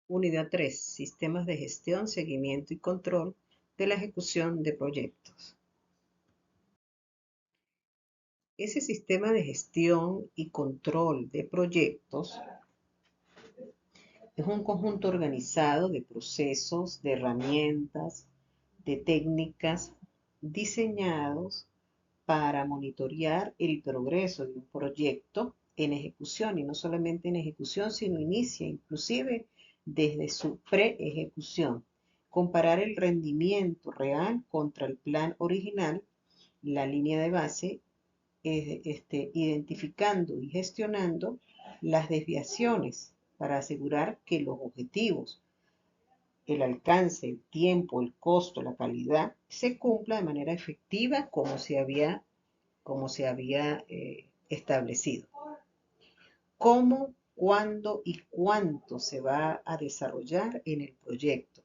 Unidad 3. Sistemas de gestión, seguimiento y control de la ejecución de proyectos. Ese sistema de gestión y control de proyectos es un conjunto organizado de procesos, de herramientas, de técnicas diseñados para monitorear el progreso de un proyecto en ejecución, y no solamente en ejecución, sino inicia inclusive desde su pre-ejecución. Comparar el rendimiento real contra el plan original, la línea de base, identificando y gestionando las desviaciones para asegurar que los objetivos, el alcance, el tiempo, el costo, la calidad, se cumpla de manera efectiva como se había establecido. ¿Cómo, cuándo y cuánto se va a desarrollar en el proyecto?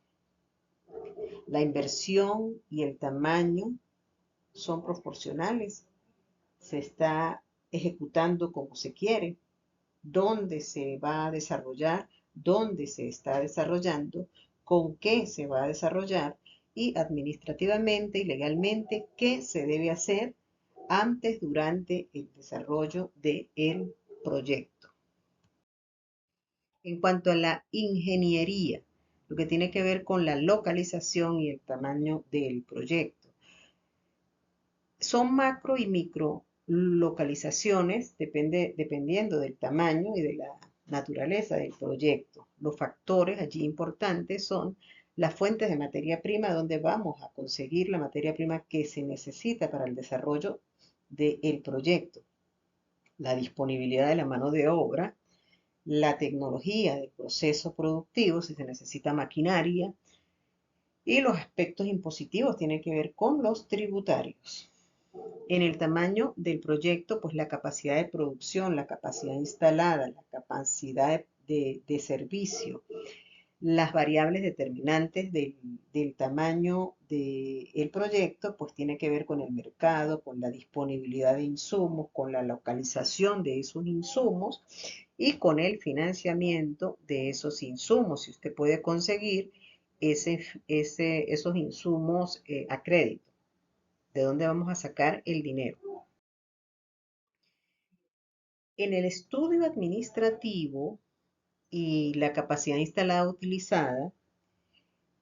La inversión y el tamaño son proporcionales. Se está ejecutando como se quiere. ¿Dónde se va a desarrollar? ¿Dónde se está desarrollando? ¿Con qué se va a desarrollar? Y administrativamente y legalmente, ¿qué se debe hacer antes, durante el desarrollo del proyecto? En cuanto a la ingeniería, lo que tiene que ver con la localización y el tamaño del proyecto. Son macro y micro localizaciones, dependiendo del tamaño y de la naturaleza del proyecto. Los factores allí importantes son las fuentes de materia prima, donde vamos a conseguir la materia prima que se necesita para el desarrollo del proyecto, la disponibilidad de la mano de obra, la tecnología del proceso productivo, si se necesita maquinaria, y los aspectos impositivos tienen que ver con los tributarios. En el tamaño del proyecto, pues la capacidad de producción, la capacidad instalada, la capacidad de servicio, las variables determinantes del tamaño del proyecto, pues tiene que ver con el mercado, con la disponibilidad de insumos, con la localización de esos insumos y con el financiamiento de esos insumos. Si usted puede conseguir esos insumos a crédito, ¿de dónde vamos a sacar el dinero? En el estudio administrativo y la capacidad instalada utilizada,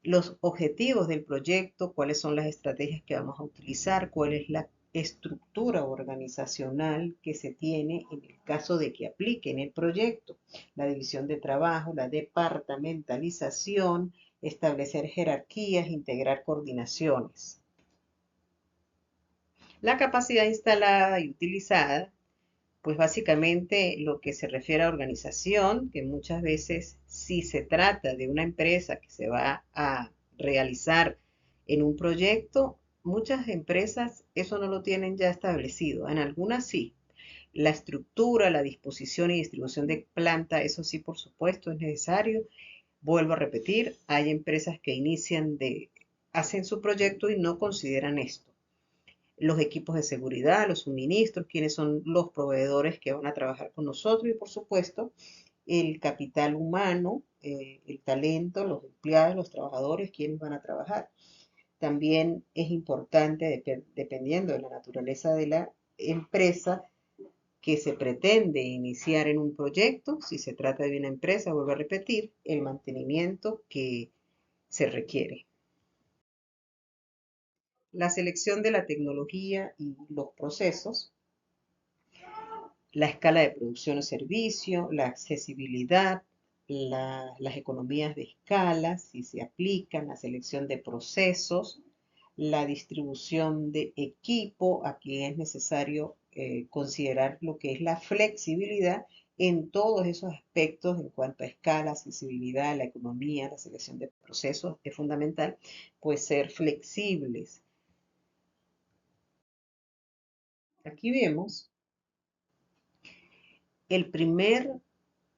los objetivos del proyecto, cuáles son las estrategias que vamos a utilizar, cuál es la estructura organizacional que se tiene en el caso de que aplique en el proyecto, la división de trabajo, la departamentalización, establecer jerarquías, integrar coordinaciones. La capacidad instalada y utilizada, pues básicamente lo que se refiere a organización, que muchas veces si se trata de una empresa que se va a realizar en un proyecto, muchas empresas eso no lo tienen ya establecido, en algunas sí. La estructura, la disposición y distribución de planta, eso sí, por supuesto, es necesario. Vuelvo a repetir, hay empresas que hacen su proyecto y no consideran esto. Los equipos de seguridad, los suministros, quiénes son los proveedores que van a trabajar con nosotros y por supuesto el capital humano, el talento, los empleados, los trabajadores, quiénes van a trabajar. También es importante, dependiendo de la naturaleza de la empresa que se pretende iniciar en un proyecto, si se trata de una empresa, vuelvo a repetir, el mantenimiento que se requiere. La selección de la tecnología y los procesos, la escala de producción o servicio, la accesibilidad, las economías de escala, si se aplican, la selección de procesos, la distribución de equipo. Aquí es necesario considerar lo que es la flexibilidad en todos esos aspectos en cuanto a escala, accesibilidad, la economía, la selección de procesos. Es fundamental, pues, ser flexibles. Aquí vemos el primer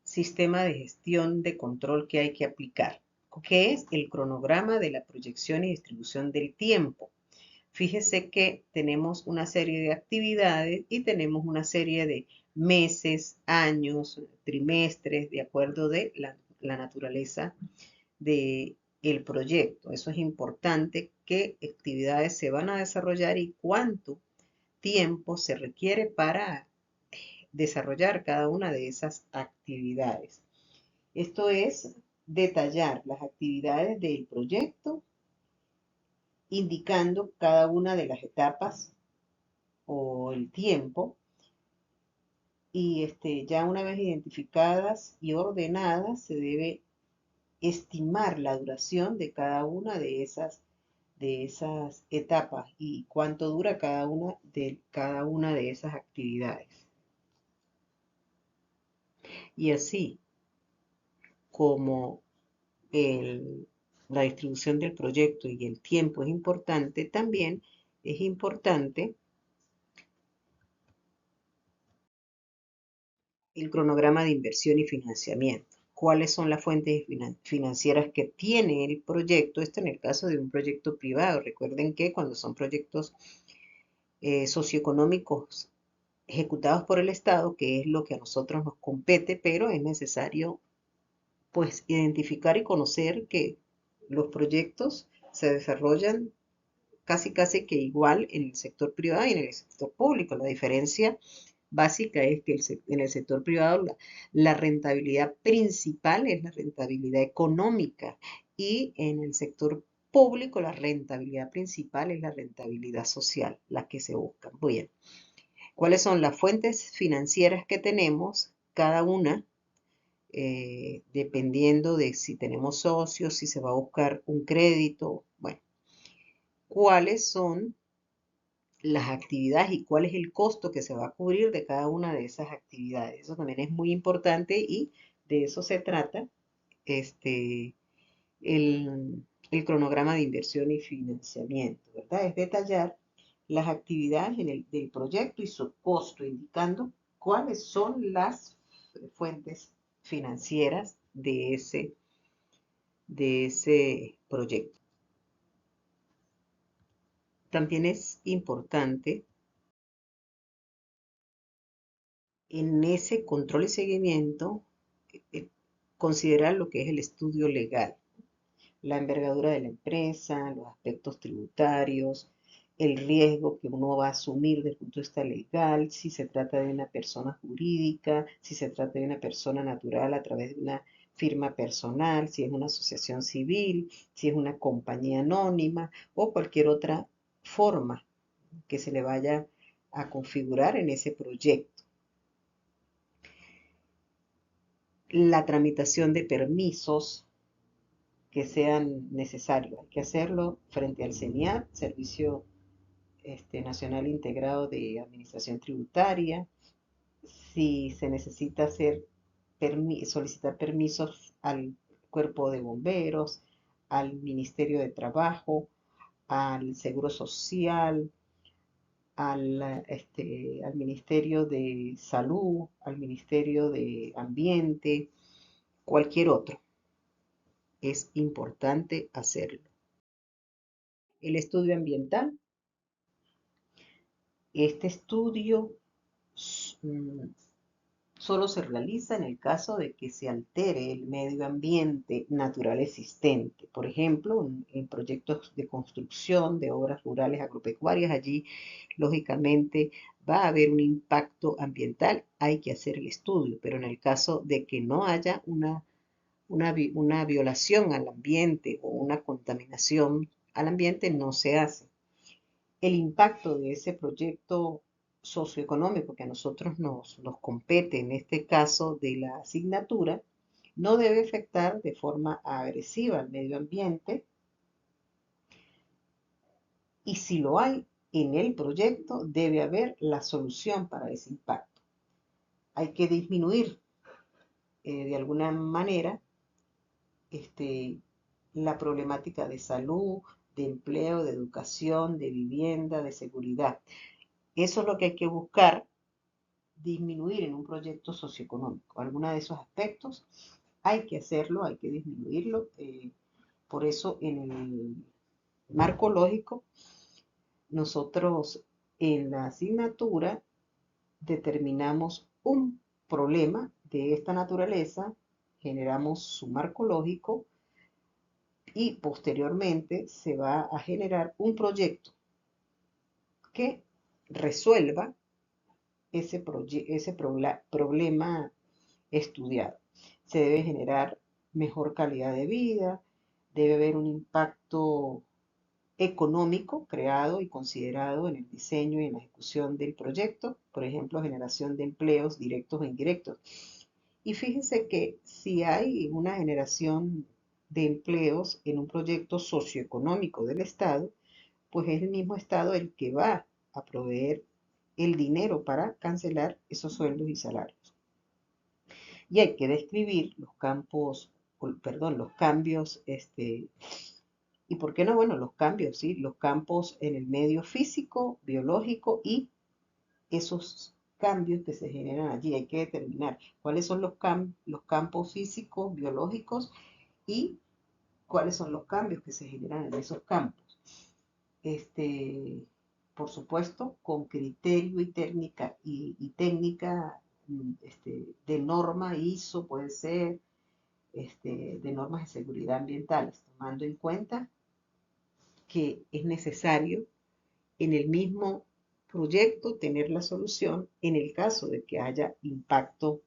sistema de gestión de control que hay que aplicar, que es el cronograma de la proyección y distribución del tiempo. Fíjese que tenemos una serie de actividades y tenemos una serie de meses, años, trimestres, de acuerdo de la la naturaleza de el proyecto. Eso es importante, qué actividades se van a desarrollar y cuánto tiempo se requiere para desarrollar cada una de esas actividades. Esto es detallar las actividades del proyecto, indicando cada una de las etapas o el tiempo. Y ya una vez identificadas y ordenadas, se debe estimar la duración de cada una de esas etapas y cuánto dura cada una de esas actividades. Y así como la distribución del proyecto y el tiempo es importante, también es importante el cronograma de inversión y financiamiento. ¿Cuáles son las fuentes financieras que tiene el proyecto? Esto en el caso de un proyecto privado. Recuerden que cuando son proyectos socioeconómicos ejecutados por el Estado, que es lo que a nosotros nos compete, pero es necesario pues identificar y conocer que los proyectos se desarrollan casi que igual en el sector privado y en el sector público. La diferencia básica es que en el sector privado la rentabilidad principal es la rentabilidad económica y en el sector público la rentabilidad principal es la rentabilidad social, la que se busca. Bien, ¿cuáles son las fuentes financieras que tenemos? Cada una, dependiendo de si tenemos socios, si se va a buscar un crédito, bueno, ¿cuáles son las actividades y cuál es el costo que se va a cubrir de cada una de esas actividades? Eso también es muy importante y de eso se trata el cronograma de inversión y financiamiento, ¿verdad? Es detallar las actividades del proyecto y su costo, indicando cuáles son las fuentes financieras de ese proyecto. También es importante en ese control y seguimiento considerar lo que es el estudio legal, la envergadura de la empresa, los aspectos tributarios, el riesgo que uno va a asumir desde el punto de vista legal, si se trata de una persona jurídica, si se trata de una persona natural a través de una firma personal, si es una asociación civil, si es una compañía anónima o cualquier otra forma que se le vaya a configurar en ese proyecto. La tramitación de permisos que sean necesarios. Hay que hacerlo frente al CENIAT, Servicio Nacional Integrado de Administración Tributaria. Si se necesita solicitar permisos al Cuerpo de Bomberos, al Ministerio de Trabajo, al Seguro Social, al Ministerio de Salud, al Ministerio de Ambiente, cualquier otro. Es importante hacerlo. El estudio ambiental. Este estudio solo se realiza en el caso de que se altere el medio ambiente natural existente. Por ejemplo, en proyectos de construcción de obras rurales agropecuarias, allí lógicamente va a haber un impacto ambiental, hay que hacer el estudio, pero en el caso de que no haya una violación al ambiente o una contaminación al ambiente, no se hace. El impacto de ese proyecto socioeconómico que a nosotros nos compete, en este caso de la asignatura, no debe afectar de forma agresiva al medio ambiente y si lo hay en el proyecto, debe haber la solución para ese impacto. Hay que disminuir de alguna manera la problemática de salud, de empleo, de educación, de vivienda, de seguridad. Eso es lo que hay que buscar disminuir en un proyecto socioeconómico. Algunos de esos aspectos hay que hacerlo, hay que disminuirlo. Por eso en el marco lógico, nosotros en la asignatura determinamos un problema de esta naturaleza generamos su marco lógico y posteriormente se va a generar un proyecto que resuelva ese problema estudiado. Se debe generar mejor calidad de vida, debe haber un impacto económico creado y considerado en el diseño y en la ejecución del proyecto, por ejemplo, generación de empleos directos o indirectos. Y fíjense que si hay una generación de empleos en un proyecto socioeconómico del Estado, pues es el mismo Estado el que va a proveer el dinero para cancelar esos sueldos y salarios. Y hay que describir los campos, perdón, los cambios, y por qué no, bueno, los cambios, ¿sí? Los campos en el medio físico, biológico y esos cambios que se generan allí. Hay que determinar cuáles son los campos físicos, biológicos y cuáles son los cambios que se generan en esos campos. Este, por supuesto, con criterio y técnica de norma ISO, puede ser, de normas de seguridad ambientales, tomando en cuenta que es necesario en el mismo proyecto tener la solución en el caso de que haya impacto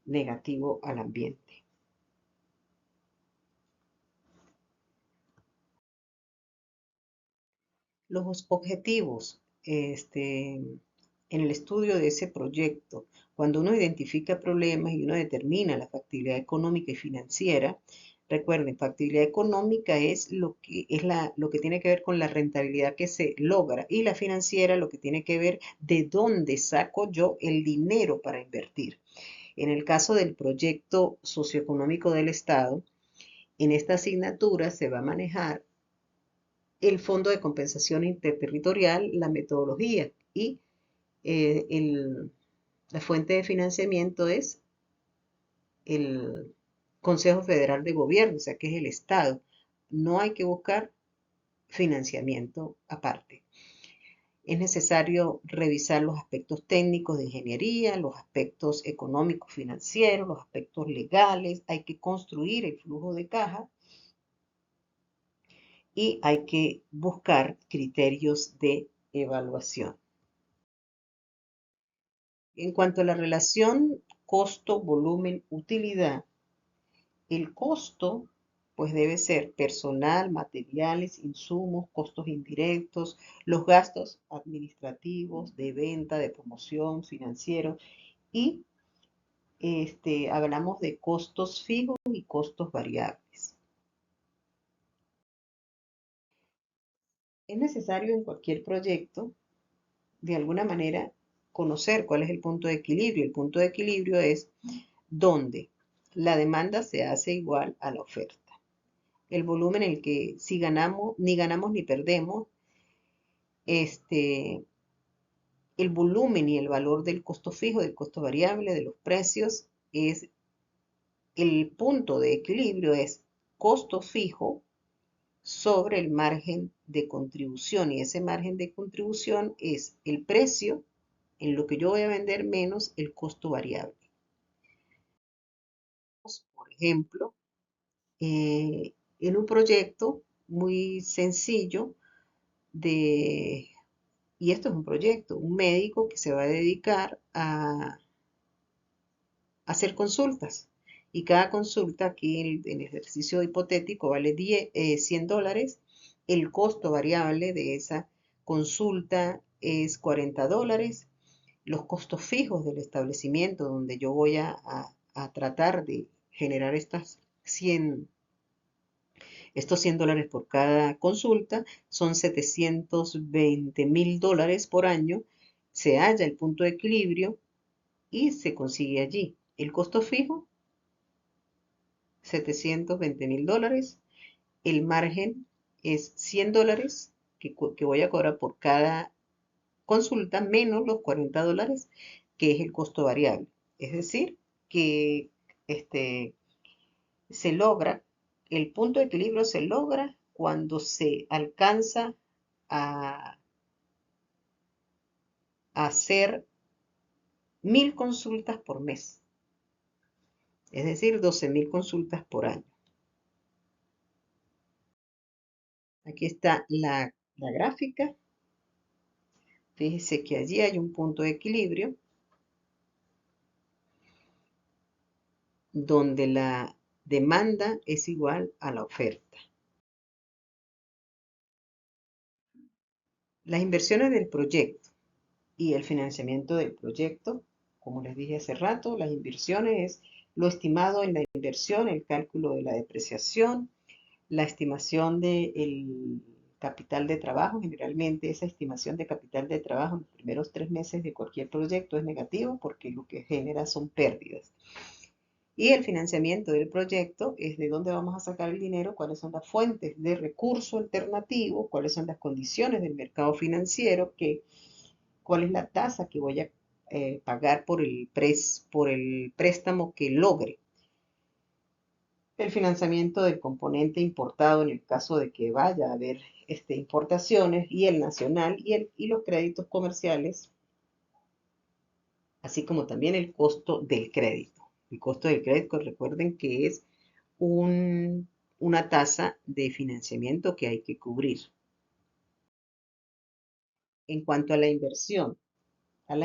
negativo al ambiente. Los objetivos en el estudio de ese proyecto, cuando uno identifica problemas y uno determina la factibilidad económica y financiera, recuerden, factibilidad económica es lo que tiene que ver con la rentabilidad que se logra y la financiera lo que tiene que ver de dónde saco yo el dinero para invertir. En el caso del proyecto socioeconómico del Estado, en esta asignatura se va a manejar el Fondo de Compensación Interterritorial, la metodología y eh, el- la fuente de financiamiento es el Consejo Federal de Gobierno, o sea que es el Estado. No hay que buscar financiamiento aparte. Es necesario revisar los aspectos técnicos de ingeniería, los aspectos económicos financieros, los aspectos legales, hay que construir el flujo de caja y hay que buscar criterios de evaluación. En cuanto a la relación costo, volumen, utilidad, el costo pues debe ser personal, materiales, insumos, costos indirectos, los gastos administrativos, de venta, de promoción, financieros y hablamos de costos fijos y costos variables. Es necesario en cualquier proyecto, de alguna manera, conocer cuál es el punto de equilibrio. El punto de equilibrio es donde la demanda se hace igual a la oferta. El volumen en el que si ganamos ni perdemos, este, el volumen y el valor del costo fijo, del costo variable, de los precios, es el punto de equilibrio es costo fijo sobre el margen de contribución y ese margen de contribución es el precio en lo que yo voy a vender menos el costo variable. Por ejemplo, en un proyecto muy sencillo y esto es un proyecto, un médico que se va a dedicar a hacer consultas. Y cada consulta, aquí en el ejercicio hipotético, vale $100. El costo variable de esa consulta es $40. Los costos fijos del establecimiento donde yo voy a tratar de generar estos $100 por cada consulta son $720,000 por año. Se halla el punto de equilibrio y se consigue allí. El costo fijo, $720,000. El margen es $100 que voy a cobrar por cada consulta menos los $40 que es el costo variable. Es decir, que se logra, el punto de equilibrio se logra cuando se alcanza a hacer 1000 consultas por mes. es decir, 12.000 consultas por año. Aquí está la gráfica. Fíjese que allí hay un punto de equilibrio donde la demanda es igual a la oferta. Las inversiones del proyecto y el financiamiento del proyecto, como les dije hace rato, las inversiones es lo estimado en la inversión, el cálculo de la depreciación, la estimación del capital de trabajo. Generalmente esa estimación de capital de trabajo en los primeros 3 meses de cualquier proyecto es negativo porque lo que genera son pérdidas. Y el financiamiento del proyecto es de dónde vamos a sacar el dinero, cuáles son las fuentes de recurso alternativo, cuáles son las condiciones del mercado financiero, cuál es la tasa que voy a pagar por por el préstamo que logre. El financiamiento del componente importado en el caso de que vaya a haber importaciones, y el nacional y los créditos comerciales, así como también el costo del crédito. El costo del crédito, recuerden que es una tasa de financiamiento que hay que cubrir. En cuanto a la inversión es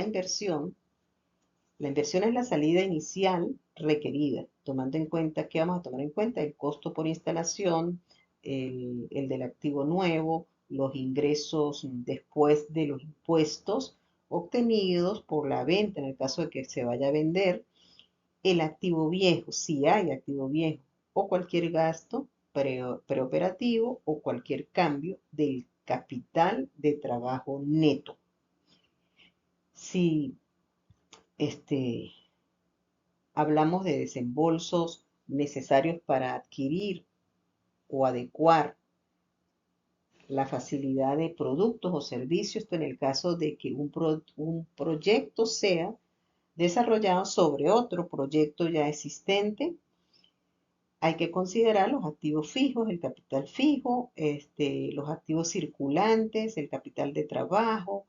la salida inicial requerida, tomando en cuenta, ¿qué vamos a tomar en cuenta? El costo por instalación, el del activo nuevo, los ingresos después de los impuestos obtenidos por la venta, en el caso de que se vaya a vender, el activo viejo, si hay activo viejo, o cualquier gasto preoperativo o cualquier cambio del capital de trabajo neto. Si hablamos de desembolsos necesarios para adquirir o adecuar la facilidad de productos o servicios, esto en el caso de que un proyecto sea desarrollado sobre otro proyecto ya existente. Hay que considerar los activos fijos, el capital fijo, los activos circulantes, el capital de trabajo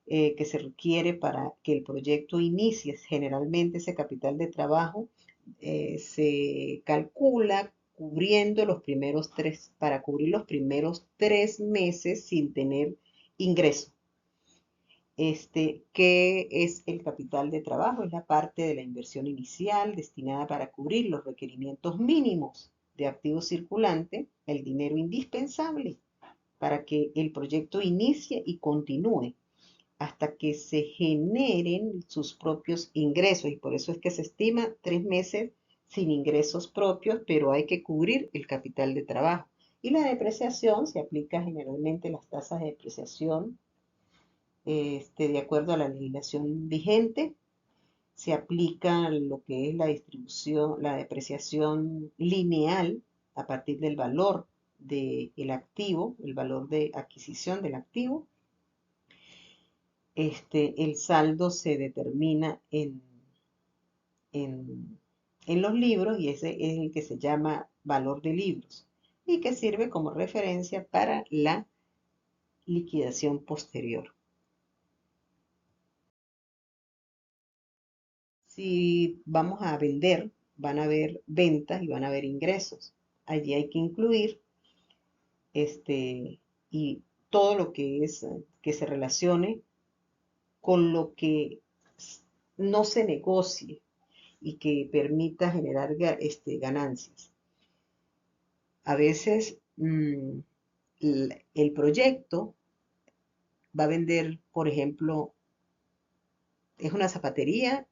que se requiere para que el proyecto inicie. Generalmente ese capital de trabajo se calcula cubriendo para cubrir los primeros 3 meses sin tener ingreso. ¿Qué es el capital de trabajo? Es la parte de la inversión inicial destinada para cubrir los requerimientos mínimos de activo circulante, el dinero indispensable para que el proyecto inicie y continúe hasta que se generen sus propios ingresos. Y por eso es que se estima 3 meses sin ingresos propios, pero hay que cubrir el capital de trabajo. Y la depreciación se aplica generalmente las tasas de depreciación de acuerdo a la legislación vigente. Se aplica lo que es la distribución, la depreciación lineal a partir del valor del activo, el valor de adquisición del activo. El saldo se determina en los libros y ese es el que se llama valor de libros y que sirve como referencia para la liquidación posterior. Si vamos a vender, van a haber ventas y van a haber ingresos. Allí hay que incluir y todo lo que es que se relacione con lo que no se negocie y que permita generar ganancias. A veces el proyecto va a vender, por ejemplo, es una zapatería,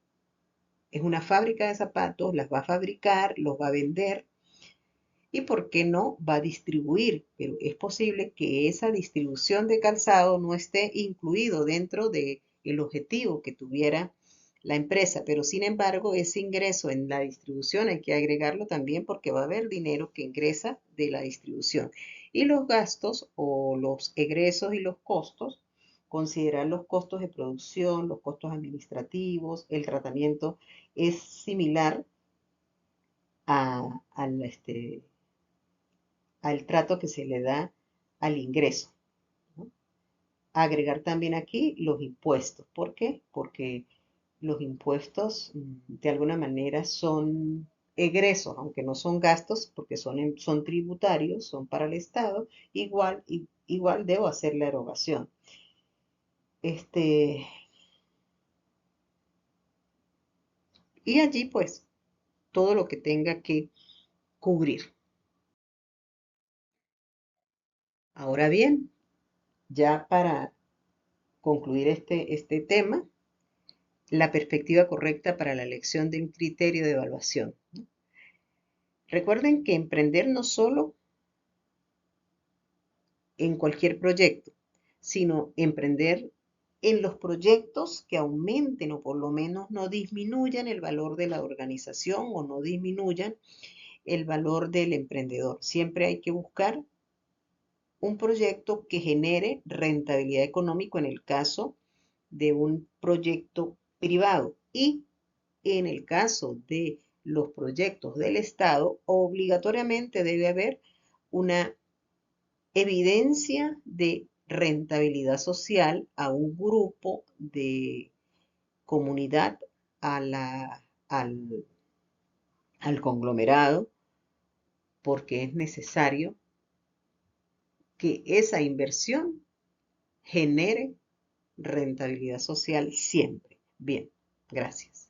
es una fábrica de zapatos, las va a fabricar, los va a vender y, ¿por qué no?, va a distribuir. Pero es posible que esa distribución de calzado no esté incluido dentro del objetivo que tuviera la empresa, pero sin embargo ese ingreso en la distribución hay que agregarlo también porque va a haber dinero que ingresa de la distribución. Y los gastos o los egresos y los costos, considerar los costos de producción, los costos administrativos, el tratamiento es similar al trato que se le da al ingreso, ¿no? Agregar también aquí los impuestos. ¿Por qué? Porque los impuestos de alguna manera son egresos, aunque no son gastos, porque son tributarios, son para el Estado, igual debo hacer la erogación. Este, y allí pues todo lo que tenga que cubrir. Ahora bien, ya para concluir este tema, la perspectiva correcta para la elección de un criterio de evaluación. Recuerden que emprender no solo en cualquier proyecto, sino emprender en los proyectos que aumenten o por lo menos no disminuyan el valor de la organización o no disminuyan el valor del emprendedor. Siempre hay que buscar un proyecto que genere rentabilidad económica en el caso de un proyecto privado y en el caso de los proyectos del Estado, obligatoriamente debe haber una evidencia de rentabilidad social a un grupo de comunidad, a al conglomerado, porque es necesario que esa inversión genere rentabilidad social siempre. Bien, gracias.